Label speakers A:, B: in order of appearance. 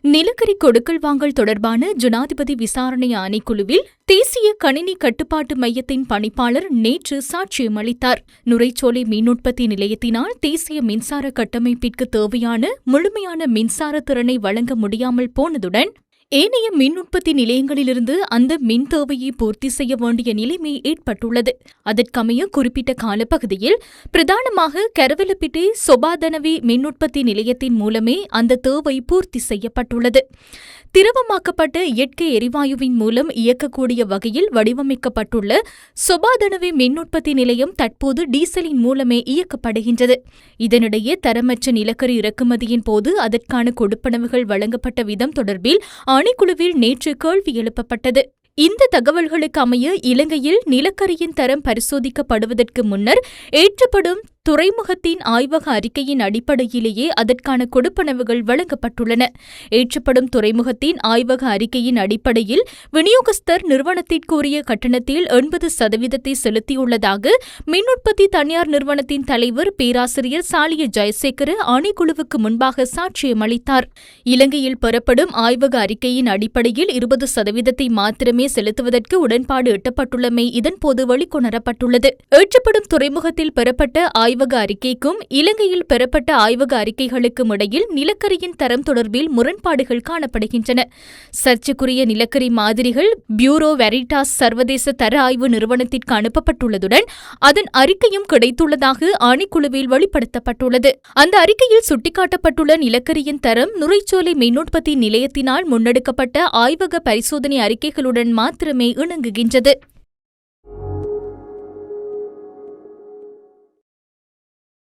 A: நிலக்கரி கொடுக்கல் வாங்கல் தொடர்பான ஜனாதிபதி விசாரணை ஆணைக்குழுவில் தேசிய கணினி கட்டுப்பாட்டு மையத்தின் பணிப்பாளர் நேற்று சாட்சியம் அளித்தார். நுரைச்சோலை மின் உற்பத்தி நிலையத்தினால் தேசிய மின்சார கட்டமைப்பிற்கு தேவையான முழுமையான மின்சார திறனை வழங்க முடியாமல் போனதுடன் ஏனைய மின் உற்பத்தி நிலையங்களிலிருந்து அந்த மின் தேவையை பூர்த்தி செய்ய வேண்டிய நிலைமை ஏற்பட்டுள்ளது. அதற்கமைய குறிப்பிட்ட காலப்பகுதியில் பிரதானமாக கரவலப்பிட்டி சொபாதனவி மின் உற்பத்தி நிலையத்தின் மூலமே அந்த தேவை பூர்த்தி செய்யப்பட்டுள்ளது. திரவமாக்கப்பட்ட இயற்கை எரிவாயுவின் மூலம் இயக்கக்கூடிய வகையில் வடிவமைக்கப்பட்டுள்ள சொபாதனவி மின் உற்பத்தி நிலையம் தற்போது டீசலின் மூலமே இயக்கப்படுகின்றது. இதனிடையே தரமற்ற நிலக்கரி இறக்குமதியின் போது அதற்கான கொடுப்பனவுகள் வழங்கப்பட்ட விதம் தொடர்பில் ஆணைக்குழுவில் நேற்று கேள்வி எழுப்பப்பட்டது. இந்த தகவல்களுக்கு அமைய இலங்கையில் நிலக்கரியின் தரம் பரிசோதிக்கப்படுவதற்கு முன்னர் ஏற்றப்படும் துறைமுகத்தின் ஆய்வக அறிக்கையின் அடிப்படையிலேயே அதற்கான கொடுப்பனவுகள் வழங்கப்பட்டுள்ளன. ஏற்றப்படும் துறைமுகத்தின் ஆய்வக அறிக்கையின் அடிப்படையில் விநியோகஸ்தர் நிறுவனத்திற்குரிய கட்டணத்தில் 80% செலுத்தியுள்ளதாக மின் உற்பத்தி தனியார் நிறுவனத்தின் தலைவர் பேராசிரியர் சாலிய ஜெயசேகர ஆணைக்குழுவுக்கு முன்பாக சாட்சியம் அளித்தார். இலங்கையில் பெறப்படும் ஆய்வக அறிக்கையின் அடிப்படையில் 20% மாத்திரமே செலுத்துவதற்கு உடன்பாடு எட்டப்பட்டுள்ளமை இதன்போது வெளிக்கொணரப்பட்டுள்ளது. ஏற்றப்படும் துறைமுகத்தில் பெறப்பட்ட ஆய்வக அறிக்கைக்கும் இலங்கையில் பெறப்பட்ட ஆய்வக அறிக்கைகளுக்கும் இடையில் நிலக்கரியின் தரம் தொடர்பில் முரண்பாடுகள் காணப்படுகின்றன. சர்ச்சைக்குரிய நிலக்கரி மாதிரிகள் பியூரோ வெரிட்டாஸ் சர்வதேச தர ஆய்வு நிறுவனத்திற்கு அனுப்பப்பட்டுள்ளதுடன் அதன் அறிக்கையும் கிடைத்துள்ளதாக ஆணைக்குழுவில் வெளிப்படுத்தப்பட்டுள்ளது. அந்த அறிக்கையில் சுட்டிக்காட்டப்பட்டுள்ள நிலக்கரியின் தரம் நுரைச்சோலை மின் உற்பத்தி நிலையத்தினால் முன்னெடுக்கப்பட்ட ஆய்வக பரிசோதனை அறிக்கைகளுடன் மாத்திரமே இணங்குகின்றது.